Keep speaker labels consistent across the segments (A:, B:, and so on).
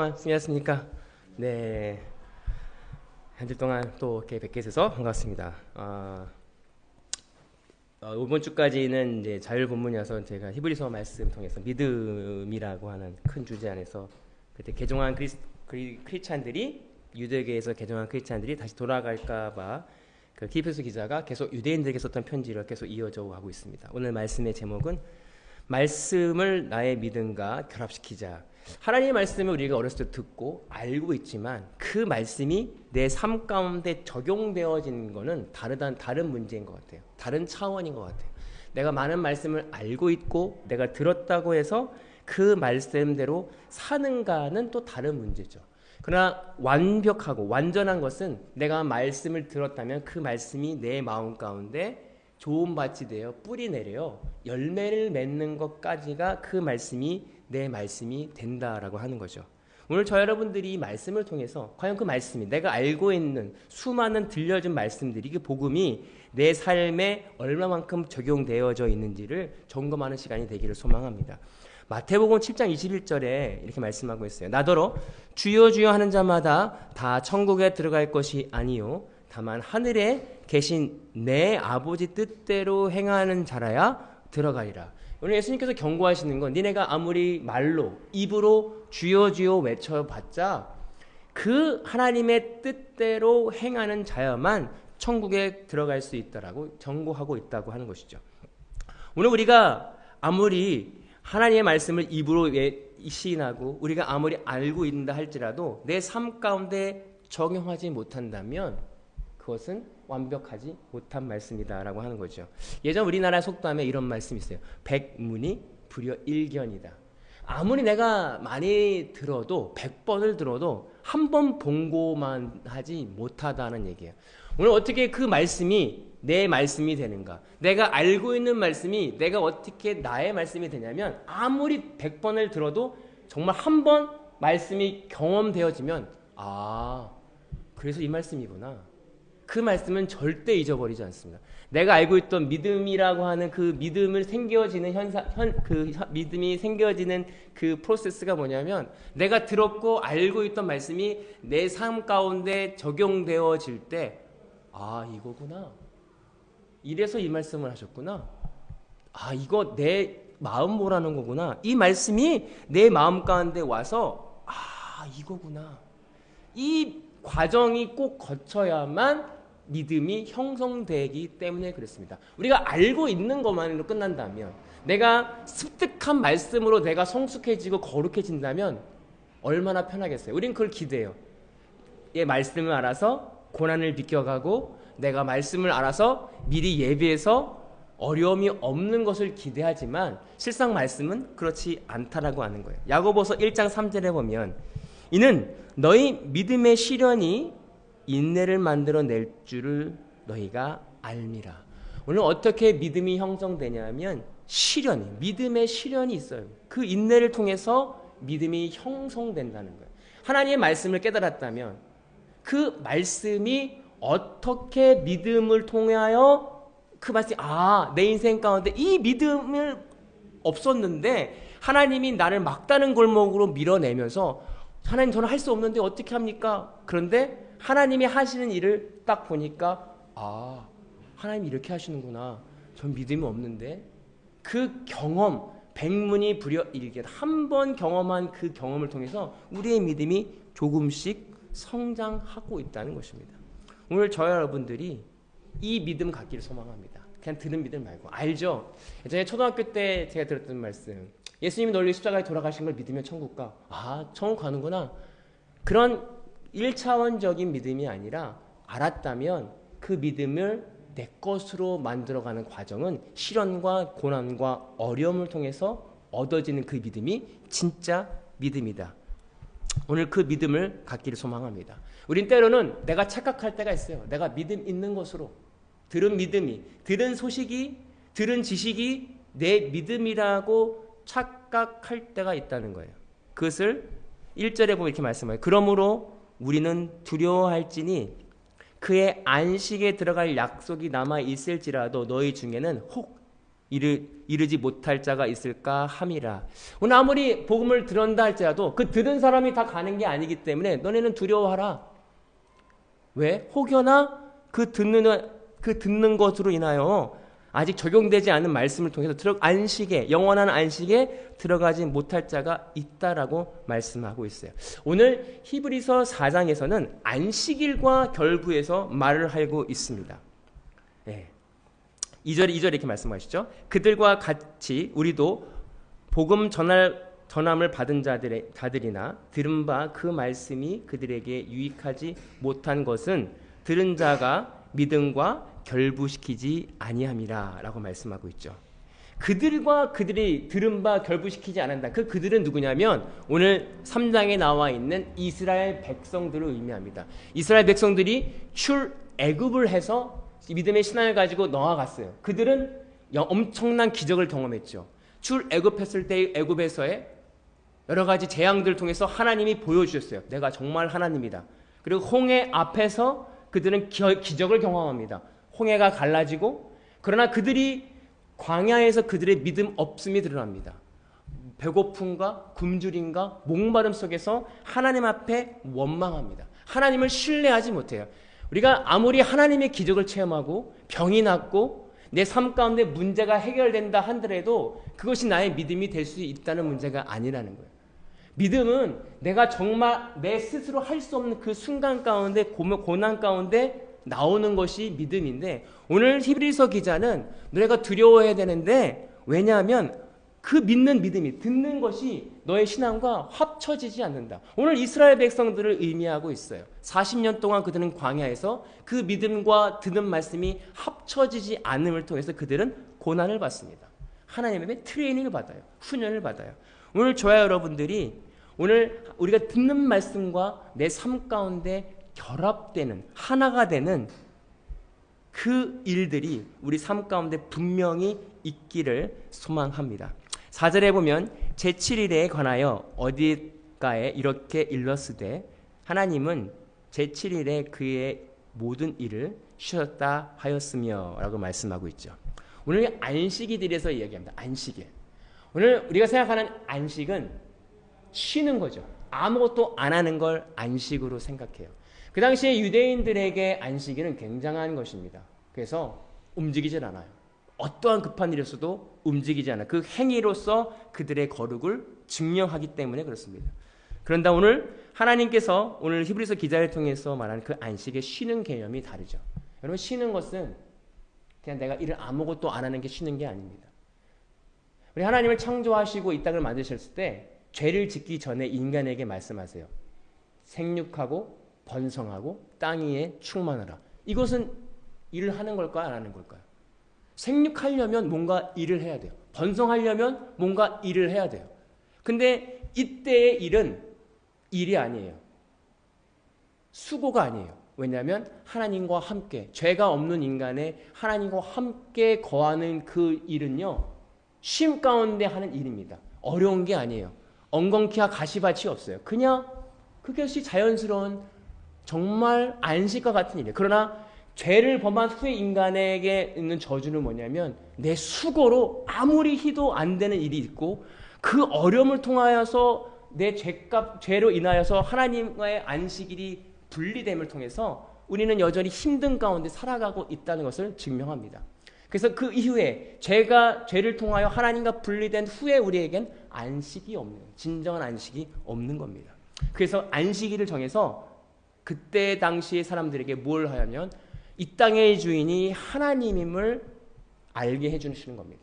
A: 안녕하십니까. 네, 한 주 동안 또 이렇게 뵙게 돼서 반갑습니다. 이번 주까지는 이제 자율 본문이어서 제가 히브리서 말씀 통해서 믿음이라고 하는 큰 주제 안에서 그때 개종한 크리스찬들이 유대교에서 개종한 크리스찬들이 다시 돌아갈까봐 그 키프스 기자가 계속 유대인들에게 썼던 편지를 계속 이어져 가고 있습니다. 오늘 말씀의 제목은 말씀을 나의 믿음과 결합시키자. 하나님의 말씀을 우리가 어렸을 때 듣고 알고 있지만 그 말씀이 내 삶 가운데 적용되어지는 것은 다른 문제인 것 같아요. 다른 차원인 것 같아요. 내가 많은 말씀을 알고 있고 내가 들었다고 해서 그 말씀대로 사는가는 또 다른 문제죠. 그러나 완벽하고 완전한 것은 내가 말씀을 들었다면 그 말씀이 내 마음 가운데 좋은 밭이 되어 뿌리 내려 열매를 맺는 것까지가 그 말씀이 내 말씀이 된다라고 하는 거죠. 오늘 저 여러분들이 이 말씀을 통해서 과연 그 말씀이 내가 알고 있는 수많은 들려준 말씀들이 그 복음이 내 삶에 얼마만큼 적용되어져 있는지를 점검하는 시간이 되기를 소망합니다. 마태복음 7장 21절에 이렇게 말씀하고 있어요. 나더러 주여 주여 하는 자마다 다 천국에 들어갈 것이 아니요 다만 하늘에 계신 내 아버지 뜻대로 행하는 자라야 들어가리라. 오늘 예수님께서 경고하시는 건 니네가 아무리 말로 입으로 주여 주여 외쳐봤자 그 하나님의 뜻대로 행하는 자야만 천국에 들어갈 수 있다라고 경고하고 있다고 하는 것이죠. 오늘 우리가 아무리 하나님의 말씀을 입으로 시인하고 우리가 아무리 알고 있다 할지라도 내 삶 가운데 적용하지 못한다면 그것은 완벽하지 못한 말씀이다라고 하는 거죠. 예전 우리나라 속담에 이런 말씀이 있어요. 백문이 불여일견이다. 아무리 내가 많이 들어도 100번을 들어도 한 번 본고만 하지 못하다는 얘기예요. 오늘 어떻게 그 말씀이 내 말씀이 되는가? 내가 알고 있는 말씀이 내가 어떻게 나의 말씀이 되냐면 아무리 100번을 들어도 정말 한 번 말씀이 경험되어지면 그래서 이 말씀이구나. 그 말씀은 절대 잊어버리지 않습니다. 내가 알고 있던 믿음이라고 하는 그 믿음을 생겨지는 믿음이 생겨지는 그 프로세스가 뭐냐면 내가 들었고 알고 있던 말씀이 내 삶 가운데 적용되어질 때 이거구나. 이래서 이 말씀을 하셨구나. 이거 내 마음 보라는 거구나. 이 말씀이 내 마음 가운데 와서 이거구나. 이 과정이 꼭 거쳐야만 믿음이 형성되기 때문에 그렇습니다. 우리가 알고 있는 것만으로 끝난다면 내가 습득한 말씀으로 내가 성숙해지고 거룩해진다면 얼마나 편하겠어요. 우린 그걸 기대해요. 이 말씀을 알아서 고난을 비껴가고 내가 말씀을 알아서 미리 예비해서 어려움이 없는 것을 기대하지만 실상 말씀은 그렇지 않다라고 하는 거예요. 야고보서 1장 3절에 보면 이는 너희 믿음의 시련이 인내를 만들어낼 줄을 너희가 알미라. 오늘 어떻게 믿음이 형성되냐면 믿음의 시련이 있어요. 그 인내를 통해서 믿음이 형성된다는 거예요. 하나님의 말씀을 깨달았다면 그 말씀이 어떻게 믿음을 통하여 그 말씀이 내 인생 가운데 이 믿음을 없었는데 하나님이 나를 막다른 골목으로 밀어내면서 하나님 저는 할 수 없는데 어떻게 합니까? 그런데 하나님이 하시는 일을 딱 보니까 하나님이 이렇게 하시는구나. 전 믿음이 없는데 그 경험 백문이 불여일견 한 번 경험한 그 경험을 통해서 우리의 믿음이 조금씩 성장하고 있다는 것입니다. 오늘 저 여러분들이 이 믿음 갖기를 소망합니다. 그냥 듣는 믿음 말고 알죠? 예전에 초등학교 때 제가 들었던 말씀 예수님이 널리 십자가에 돌아가신 걸 믿으면 천국 가. 천국 가는구나. 그런 1차원적인 믿음이 아니라 알았다면 그 믿음을 내 것으로 만들어가는 과정은 시련과 고난과 어려움을 통해서 얻어지는 그 믿음이 진짜 믿음이다. 오늘 그 믿음을 갖기를 소망합니다. 우린 때로는 내가 착각할 때가 있어요. 내가 믿음 있는 것으로 들은 믿음이, 들은 소식이, 들은 지식이 내 믿음이라고 착각할 때가 있다는 거예요. 그것을 1절에 보면 이렇게 말씀해요. 그러므로 우리는 두려워할지니 그의 안식에 들어갈 약속이 남아 있을지라도 너희 중에는 혹 이르지 못할 자가 있을까 함이라. 오늘 아무리 복음을 들은다 할지라도 그 들은 사람이 다 가는 게 아니기 때문에 너네는 두려워하라. 왜? 혹여나 그 듣는 것으로 인하여 아직 적용되지 않은 말씀을 통해서 영원한 안식에 들어가지 못할 자가 있다라고 말씀하고 있어요. 오늘 히브리서 4장에서는 안식일과 결부해서 말을 하고 있습니다. 네. 2절에 이렇게 말씀하시죠. 그들과 같이 우리도 복음 전함을 받은 자들이나 들은 바 그 말씀이 그들에게 유익하지 못한 것은 들은 자가 믿음과 결부시키지 아니함이라 라고 말씀하고 있죠. 그들과 그들이 들은 바 결부시키지 않는다. 그들은 누구냐면 오늘 3장에 나와 있는 이스라엘 백성들을 의미합니다. 이스라엘 백성들이 출애굽을 해서 믿음의 신앙을 가지고 나아갔어요. 그들은 엄청난 기적을 경험했죠. 출애굽했을 때 애굽에서의 여러 가지 재앙들을 통해서 하나님이 보여주셨어요. 내가 정말 하나님이다. 그리고 홍해 앞에서 그들은 기적을 경험합니다. 홍해가 갈라지고, 그러나 그들이 광야에서 그들의 믿음 없음이 드러납니다. 배고픔과 굶주림과 목마름 속에서 하나님 앞에 원망합니다. 하나님을 신뢰하지 못해요. 우리가 아무리 하나님의 기적을 체험하고 병이 낫고 내 삶 가운데 문제가 해결된다 하더라도 그것이 나의 믿음이 될 수 있다는 문제가 아니라는 거예요. 믿음은 내가 정말 내 스스로 할 수 없는 그 순간 가운데 고난 가운데 나오는 것이 믿음인데, 오늘 히브리서 기자는 너희가 두려워해야 되는데, 왜냐하면 그 믿는 믿음이 듣는 것이 너의 신앙과 합쳐지지 않는다. 오늘 이스라엘 백성들을 의미하고 있어요. 40년 동안 그들은 광야에서 그 믿음과 듣는 말씀이 합쳐지지 않음을 통해서 그들은 고난을 받습니다. 하나님의 트레이닝을 받아요. 훈련을 받아요. 오늘 저와 여러분들이 오늘 우리가 듣는 말씀과 내 삶 가운데 결합되는, 하나가 되는 그 일들이 우리 삶 가운데 분명히 있기를 소망합니다. 4절에 보면 제7일에 관하여 어디가에 이렇게 일렀으되 하나님은 제7일에 그의 모든 일을 쉬었다 하였으며 라고 말씀하고 있죠. 오늘 안식일에 대해서 이야기합니다. 안식일. 오늘 우리가 생각하는 안식은 쉬는 거죠. 아무것도 안 하는 걸 안식으로 생각해요. 그 당시에 유대인들에게 안식일은 굉장한 것입니다. 그래서 움직이질 않아요. 어떠한 급한 일이었어도 움직이지 않아요. 그 행위로서 그들의 거룩을 증명하기 때문에 그렇습니다. 그런데 오늘 하나님께서 오늘 히브리서 기자를 통해서 말하는 그 안식의 쉬는 개념이 다르죠. 여러분, 쉬는 것은 그냥 내가 일을 아무것도 안 하는 게 쉬는 게 아닙니다. 우리 하나님을 창조하시고 이 땅을 만드셨을 때 죄를 짓기 전에 인간에게 말씀하세요. 생육하고 번성하고 땅 위에 충만하라. 이것은 일을 하는 걸까요? 안 하는 걸까요? 생육하려면 뭔가 일을 해야 돼요. 번성하려면 뭔가 일을 해야 돼요. 근데 이때의 일은 일이 아니에요. 수고가 아니에요. 왜냐하면 하나님과 함께, 죄가 없는 인간의 하나님과 함께 거하는 그 일은요, 쉼 가운데 하는 일입니다. 어려운 게 아니에요. 엉겅퀴와 가시밭이 없어요. 그냥 그것이 자연스러운 정말 안식과 같은 일이에요. 그러나 죄를 범한 후에 인간에게 있는 저주는 뭐냐면 내 수고로 아무리 해도 안 되는 일이 있고, 그 어려움을 통하여서 내 죄로 인하여서 하나님과의 안식일이 분리됨을 통해서 우리는 여전히 힘든 가운데 살아가고 있다는 것을 증명합니다. 그래서 그 이후에 죄를 통하여 하나님과 분리된 후에 우리에겐 안식이 없는, 진정한 안식이 없는 겁니다. 그래서 안식일을 정해서 그때 당시의 사람들에게 뭘 하냐면 이 땅의 주인이 하나님임을 알게 해주시는 겁니다.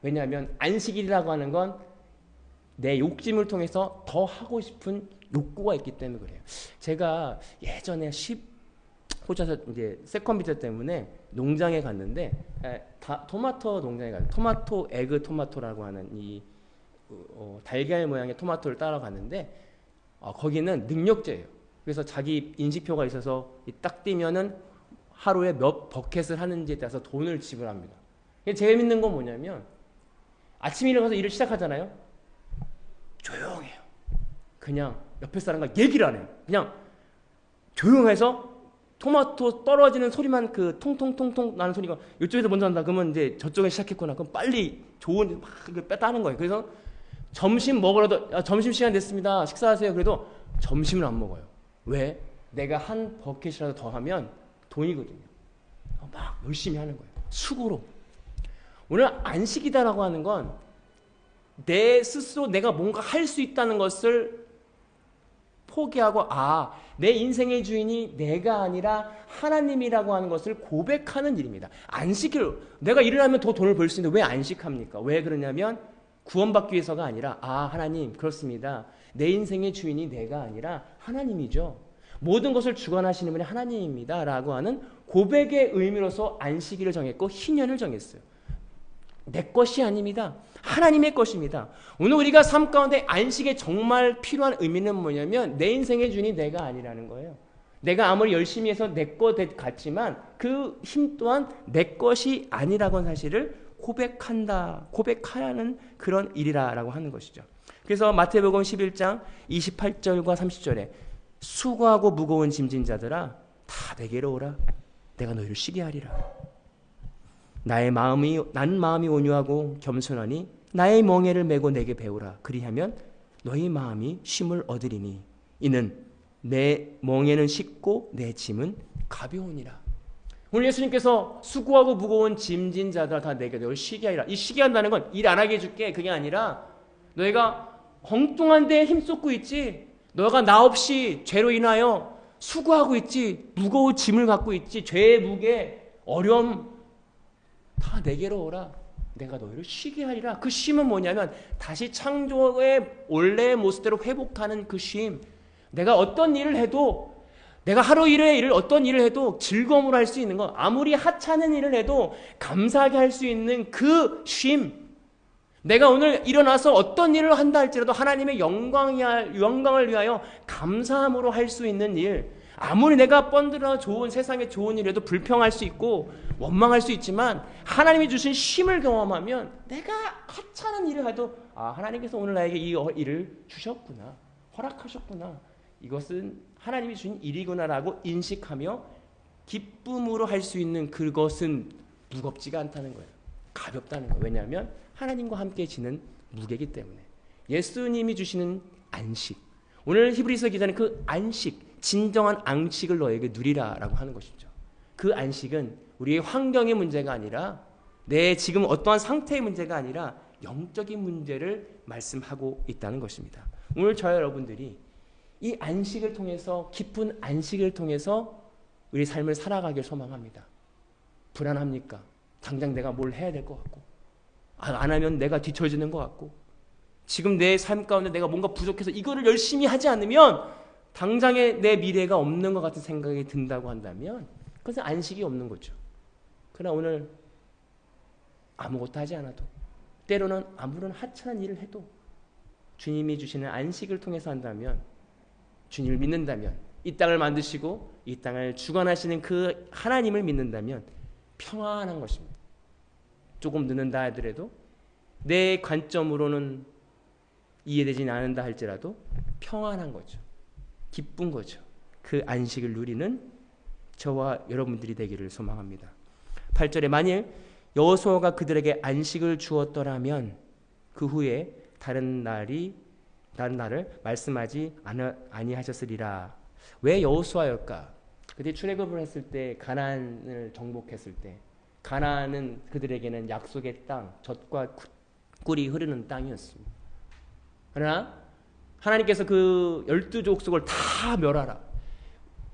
A: 왜냐하면 안식일이라고 하는 건 내 욕심을 통해서 더 하고 싶은 욕구가 있기 때문에 그래요. 제가 예전에 호주에서 이제 세컨비자 때문에 농장에 갔는데, 토마토 농장에 갔어요. 토마토 에그 토마토라고 하는 이 달걀 모양의 토마토를 따라갔는데, 거기는 능력제예요. 그래서 자기 인식표가 있어서 딱 뛰면은 하루에 몇 버켓을 하는지에 따라서 돈을 지불합니다. 재밌는 건 뭐냐면 아침에 일어나서 일을 시작하잖아요. 조용해요. 그냥 옆에 사람과 얘기를 안 해요. 그냥 조용해서 토마토 떨어지는 소리만 그 통통통통 나는 소리가 이쪽에서 먼저 난다. 그러면 이제 저쪽에 시작했구나. 그럼 빨리 좋은 막 따는 거예요. 그래서 점심 먹으러도 점심 시간 됐습니다. 식사하세요. 그래도 점심을 안 먹어요. 왜? 내가 한 버킷이라도 더 하면 돈이거든요. 막 열심히 하는 거예요. 수고로. 오늘 안식이다라고 하는 건 내 스스로 내가 뭔가 할 수 있다는 것을 포기하고 내 인생의 주인이 내가 아니라 하나님이라고 하는 것을 고백하는 일입니다. 안식일, 내가 일을 하면 더 돈을 벌 수 있는데 왜 안식합니까? 왜 그러냐면 구원받기 위해서가 아니라 하나님 그렇습니다. 내 인생의 주인이 내가 아니라 하나님이죠. 모든 것을 주관하시는 분이 하나님입니다 라고 하는 고백의 의미로서 안식일을 정했고 희년을 정했어요. 내 것이 아닙니다. 하나님의 것입니다. 오늘 우리가 삶 가운데 안식에 정말 필요한 의미는 뭐냐면 내 인생의 주인이 내가 아니라는 거예요. 내가 아무리 열심히 해서 내 것 같지만 그 힘 또한 내 것이 아니라는 사실을 고백하는 그런 일이라고 하는 것이죠. 그래서 마태복음 11장 28절과 30절에 수고하고 무거운 짐진 자들아 다 내게로 오라. 내가 너희를 쉬게 하리라. 나는 마음이 온유하고 겸손하니 나의 멍에를 메고 내게 배우라. 그리하면 너희 마음이 쉼을 얻으리니 이는 내 멍에는 쉽고 내 짐은 가벼우니라. 오늘 예수님께서 수고하고 무거운 짐진 자들 다 내게 너를 쉬게 하리라. 이 쉬게 한다는 건 일 안 하게 해줄게 그게 아니라 너희가 엉뚱한 데에 힘쏟고 있지, 너가 나 없이 죄로 인하여 수고하고 있지, 무거운 짐을 갖고 있지, 죄의 무게, 어려움 다 내게로 오라. 내가 너희를 쉬게 하리라. 그 쉼은 뭐냐면 다시 창조의 원래의 모습대로 회복하는 그 쉼. 내가 어떤 일을 해도, 내가 하루 일을 어떤 일을 해도 즐거움으로 할 수 있는 거, 아무리 하찮은 일을 해도 감사하게 할 수 있는 그 쉼. 내가 오늘 일어나서 어떤 일을 한다 할지라도 하나님의 영광을 위하여 감사함으로 할 수 있는 일. 아무리 내가 뻔들어 좋은 세상에 좋은 일에도 불평할 수 있고 원망할 수 있지만 하나님이 주신 쉼을 경험하면 내가 하찮은 일을 해도 하나님께서 오늘 나에게 이 일을 주셨구나, 허락하셨구나, 이것은 하나님이 주신 일이구나라고 인식하며 기쁨으로 할 수 있는 그것은 무겁지가 않다는 거예요. 가볍다는 거예요. 왜냐하면 하나님과 함께 지는 무게이기 때문에. 예수님이 주시는 안식, 오늘 히브리서 기자는 그 안식, 진정한 안식을 너에게 누리라라고 하는 것이죠. 그 안식은 우리의 환경의 문제가 아니라 내 지금 어떠한 상태의 문제가 아니라 영적인 문제를 말씀하고 있다는 것입니다. 오늘 저와 여러분들이 이 안식을 통해서, 깊은 안식을 통해서 우리 삶을 살아가길 소망합니다. 불안합니까? 당장 내가 뭘 해야 될 것 같고, 안 하면 내가 뒤처지는 것 같고, 지금 내 삶 가운데 내가 뭔가 부족해서 이거를 열심히 하지 않으면 당장의 내 미래가 없는 것 같은 생각이 든다고 한다면 그것은 안식이 없는 거죠. 그러나 오늘 아무것도 하지 않아도, 때로는 아무런 하찮은 일을 해도 주님이 주시는 안식을 통해서 한다면, 주님을 믿는다면, 이 땅을 만드시고 이 땅을 주관하시는 그 하나님을 믿는다면 평안한 것입니다. 조금 늦는다 하더라도, 내 관점으로는 이해되지 않는다 할지라도 평안한 거죠. 기쁜 거죠. 그 안식을 누리는 저와 여러분들이 되기를 소망합니다. 8절에 만일 여호수아가 그들에게 안식을 주었더라면 그 후에 다른 날을 말씀하지 아니하셨으리라. 왜 여호수아일까? 그때 출애굽을 했을 때, 가나안을 정복했을 때, 가나안은 그들에게는 약속의 땅, 젖과 꿀이 흐르는 땅이었습니다. 그러나 하나님께서 그 12족속을 다 멸하라.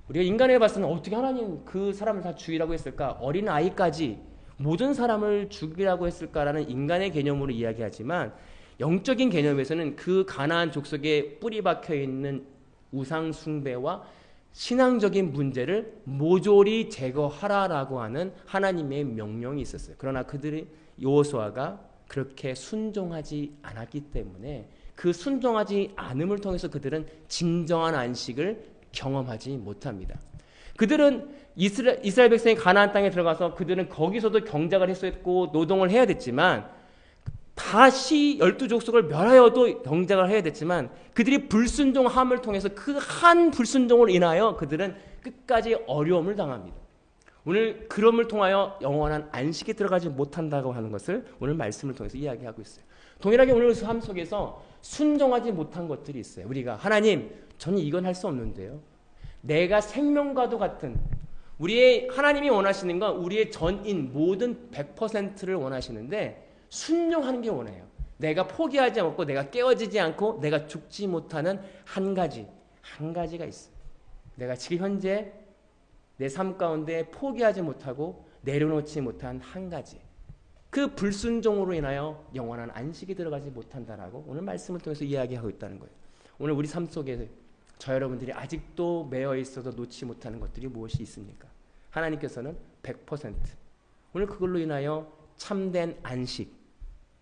A: 우리가 인간에 봤을 때는 어떻게 하나님 그 사람을 다 죽이라고 했을까? 어린 아이까지 모든 사람을 죽이라고 했을까라는 인간의 개념으로 이야기하지만, 영적인 개념에서는 그 가나안 족속에 뿌리 박혀 있는 우상 숭배와 신앙적인 문제를 모조리 제거하라라고 하는 하나님의 명령이 있었어요. 그러나 그들이, 여호수아가 그렇게 순종하지 않았기 때문에 그 순종하지 않음을 통해서 그들은 진정한 안식을 경험하지 못합니다. 그들은 이스라엘 백성이 가나안 땅에 들어가서 그들은 거기서도 경작을 했었고 노동을 해야 됐지만, 다시 12족속을 멸하여도 경쟁을 해야 됐지만 그들이 불순종함을 통해서 그 한 불순종으로 인하여 그들은 끝까지 어려움을 당합니다. 오늘 그럼을 통하여 영원한 안식에 들어가지 못한다고 하는 것을 오늘 말씀을 통해서 이야기하고 있어요. 동일하게 오늘 삶 속에서 순종하지 못한 것들이 있어요. 우리가 하나님, 저는 이건 할 수 없는데요. 내가 생명과도 같은 우리의 하나님이 원하시는 건 우리의 전인 모든 100%를 원하시는데 순종하는 게 원해요. 내가 포기하지 않고 내가 깨어지지 않고 내가 죽지 못하는 한 가지가 있어요. 내가 지금 현재 내 삶 가운데 포기하지 못하고 내려놓지 못한 한 가지. 그 불순종으로 인하여 영원한 안식에 들어가지 못한다라고 오늘 말씀을 통해서 이야기하고 있다는 거예요. 오늘 우리 삶 속에 저 여러분들이 아직도 매여 있어서 놓지 못하는 것들이 무엇이 있습니까? 하나님께서는 100% 오늘 그걸로 인하여 참된 안식,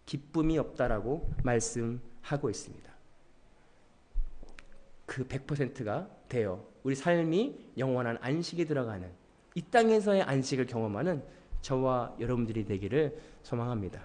A: 기쁨이 없다라고 말씀하고 있습니다. 그 100%가 되어 우리 삶이 영원한 안식에 들어가는 이 땅에서의 안식을 경험하는 저와 여러분들이 되기를 소망합니다.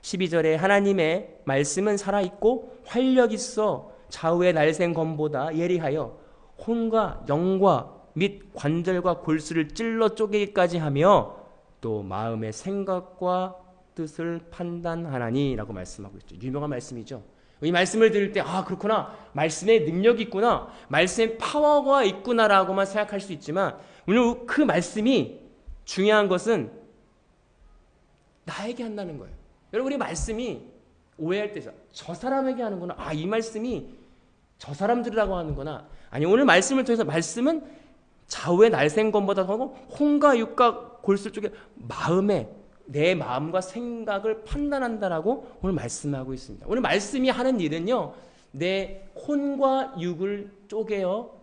A: 12절에 하나님의 말씀은 살아있고 활력 있어 좌우의 날쌘 검보다 예리하여 혼과 영과 및 관절과 골수를 찔러 쪼개기까지 하며 또 마음의 생각과 뜻을 판단하나니라고 말씀하고 있죠. 유명한 말씀이죠. 이 말씀을 들을 때 그렇구나. 말씀에 능력이 있구나. 말씀에 파워가 있구나라고만 생각할 수 있지만 오늘 그 말씀이 중요한 것은 나에게 한다는 거예요. 여러분 우리 말씀이 오해할 때죠. 저 사람에게 하는구나. 이 말씀이 저 사람들이라고 하는구나. 아니 오늘 말씀을 통해서 말씀은 좌우의 날쌘 검보다 하고 혼과 육과 골수 쪽에 내 마음과 생각을 판단한다라고 오늘 말씀하고 있습니다. 오늘 말씀이 하는 일은요. 내 혼과 육을 쪼개어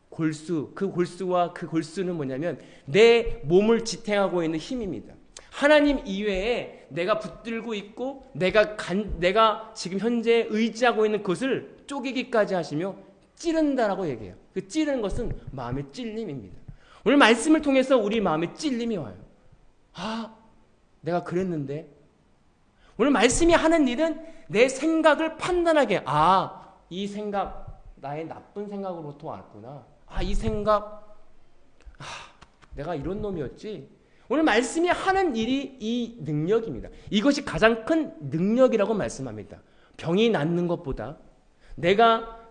A: 그 골수와 그 골수는 뭐냐면 내 몸을 지탱하고 있는 힘입니다. 하나님 이외에 내가 붙들고 있고 내가 지금 현재 의지하고 있는 것을 쪼개기까지 하시며 찌른다라고 얘기해요. 그 찌르는 것은 마음의 찔림입니다. 오늘 말씀을 통해서 우리 마음에 찔림이 와요. 내가 그랬는데 오늘 말씀이 하는 일은 내 생각을 판단하게 이 생각 나의 나쁜 생각으로부터 왔구나. 이 생각 내가 이런 놈이었지. 오늘 말씀이 하는 일이 이 능력입니다. 이것이 가장 큰 능력이라고 말씀합니다. 병이 낫는 것보다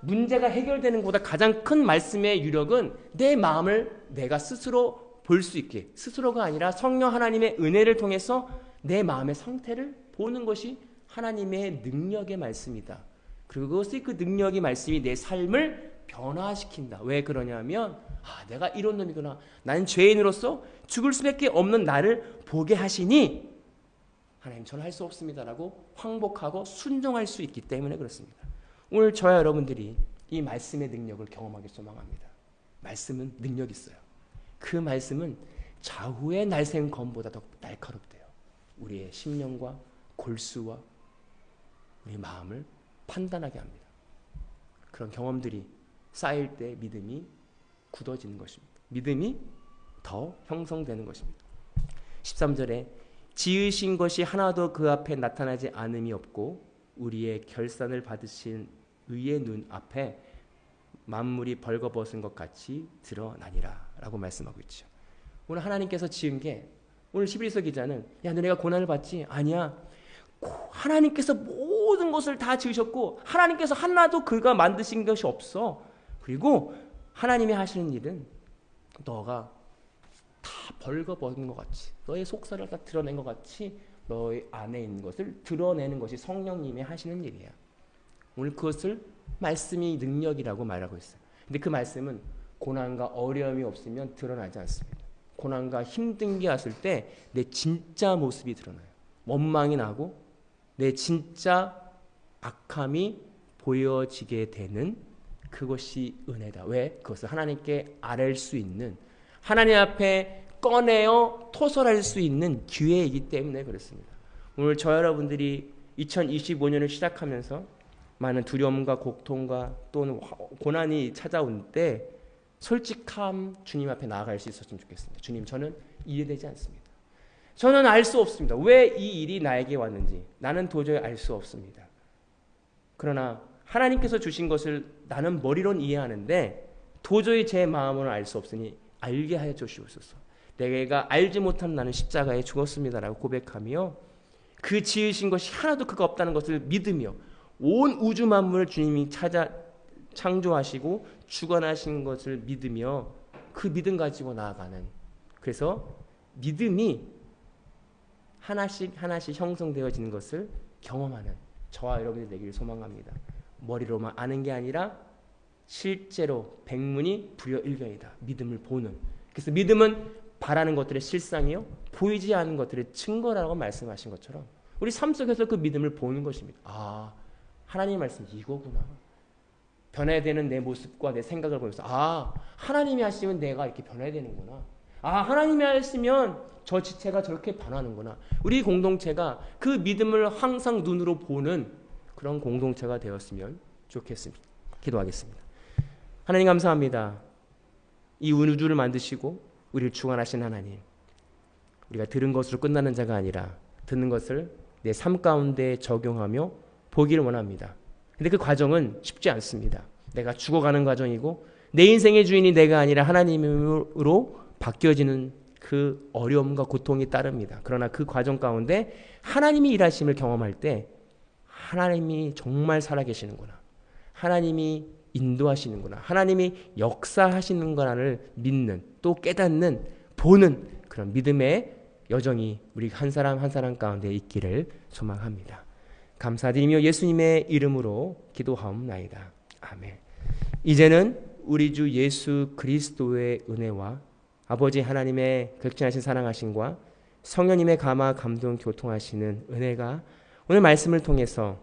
A: 문제가 해결되는 것보다 가장 큰 말씀의 유력은 내 마음을 내가 스스로 볼 수 있게 스스로가 아니라 성령 하나님의 은혜를 통해서 내 마음의 상태를 보는 것이 하나님의 능력의 말씀이다. 그리고 그 능력의 말씀이 내 삶을 변화시킨다. 왜 그러냐면 내가 이런 놈이구나. 나는 죄인으로서 죽을 수밖에 없는 나를 보게 하시니 하나님 저는 할 수 없습니다라고 황복하고 순종할 수 있기 때문에 그렇습니다. 오늘 저와 여러분들이 이 말씀의 능력을 경험하기 소망합니다. 말씀은 능력이 있어요. 그 말씀은 좌우의 날쌘 검보다 더 날카롭대요. 우리의 심령과 골수와 우리 마음을 판단하게 합니다. 그런 경험들이 쌓일 때 믿음이 굳어지는 것입니다. 믿음이 더 형성되는 것입니다. 13절에 지으신 것이 하나도 그 앞에 나타나지 않음이 없고 우리의 결산을 받으신 의의 눈 앞에 만물이 벌거벗은 것 같이 드러나니라 라고 말씀하고 있죠. 오늘 하나님께서 지은 게 오늘 히브리서 기자는 너네가 고난을 받지? 아니야. 하나님께서 모든 것을 다 지으셨고 하나님께서 하나도 그가 만드신 것이 없어. 그리고 하나님이 하시는 일은 너가 다 벌거벗은 것 같이 너의 속살을 다 드러낸 것 같이 너의 안에 있는 것을 드러내는 것이 성령님이 하시는 일이야. 오늘 그것을 말씀이 능력이라고 말하고 있어요. 근데 그 말씀은 고난과 어려움이 없으면 드러나지 않습니다. 고난과 힘든 게 왔을 때 내 진짜 모습이 드러나요. 원망이 나고 내 진짜 악함이 보여지게 되는 그것이 은혜다. 왜? 그것을 하나님께 아뢰일 수 있는 하나님 앞에 꺼내어 토설할 수 있는 기회이기 때문에 그렇습니다. 오늘 저 여러분들이 2025년을 시작하면서 많은 두려움과 고통과 또는 고난이 찾아올 때 솔직함 주님 앞에 나아갈 수 있었으면 좋겠습니다. 주님 저는 이해되지 않습니다. 저는 알 수 없습니다. 왜 이 일이 나에게 왔는지 나는 도저히 알 수 없습니다. 그러나 하나님께서 주신 것을 나는 머리로는 이해하는데 도저히 제 마음으로는 알 수 없으니 알게 하여 주시옵소서. 내가 알지 못한 나는 십자가에 죽었습니다라고 고백하며 그 지으신 것이 하나도 그가 없다는 것을 믿으며 온 우주 만물을 주님이 창조하시고 주관하신 것을 믿으며 그 믿음 가지고 나아가는, 그래서 믿음이 하나씩 하나씩 형성되어지는 것을 경험하는 저와 여러분이 되기를 소망합니다. 머리로만 아는 게 아니라 실제로 백문이 불여일견이다. 믿음을 보는. 그래서 믿음은 바라는 것들의 실상이요 보이지 않는 것들의 증거라고 말씀하신 것처럼 우리 삶 속에서 그 믿음을 보는 것입니다. 아, 하나님의 말씀이 이거구나. 변화되는 내 모습과 내 생각을 보면서 아, 하나님이 하시면 내가 이렇게 변해야 되는구나. 아, 하나님이 하시면 저 지체가 저렇게 변하는구나. 우리 공동체가 그 믿음을 항상 눈으로 보는 그런 공동체가 되었으면 좋겠습니다. 기도하겠습니다. 하나님 감사합니다. 이 우주를 만드시고 우리를 주관하신 하나님, 우리가 들은 것으로 끝나는 자가 아니라 듣는 것을 내 삶 가운데 적용하며 보기를 원합니다. 근데 그 과정은 쉽지 않습니다. 내가 죽어가는 과정이고 내 인생의 주인이 내가 아니라 하나님으로 바뀌어지는 그 어려움과 고통이 따릅니다. 그러나 그 과정 가운데 하나님이 일하심을 경험할 때 하나님이 정말 살아계시는구나, 하나님이 인도하시는구나, 하나님이 역사하시는구나를 믿는, 또 깨닫는, 보는 그런 믿음의 여정이 우리 한 사람 한 사람 가운데 있기를 소망합니다. 감사드리며 예수님의 이름으로 기도하옵나이다. 아멘. 이제는 우리 주 예수 그리스도의 은혜와 아버지 하나님의 극진하신 사랑하심과 성령님의 감화 감동 교통하시는 은혜가 오늘 말씀을 통해서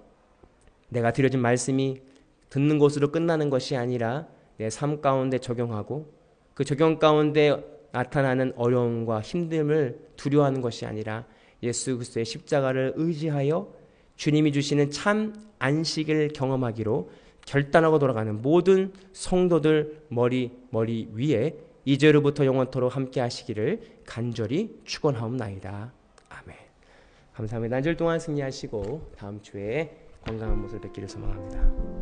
A: 내가 드려진 말씀이 듣는 것으로 끝나는 것이 아니라 내 삶 가운데 적용하고 그 적용 가운데 나타나는 어려움과 힘듦을 두려워하는 것이 아니라 예수 그리스도의 십자가를 의지하여 주님이 주시는 참 안식을 경험하기로 결단하고 돌아가는 모든 성도들 머리 위에 이제로부터 영원토록 함께 하시기를 간절히 축원하옵나이다. 아멘. 감사합니다. 한 절 동안 승리하시고 다음 주에 건강한 모습을 뵙기를 소망합니다.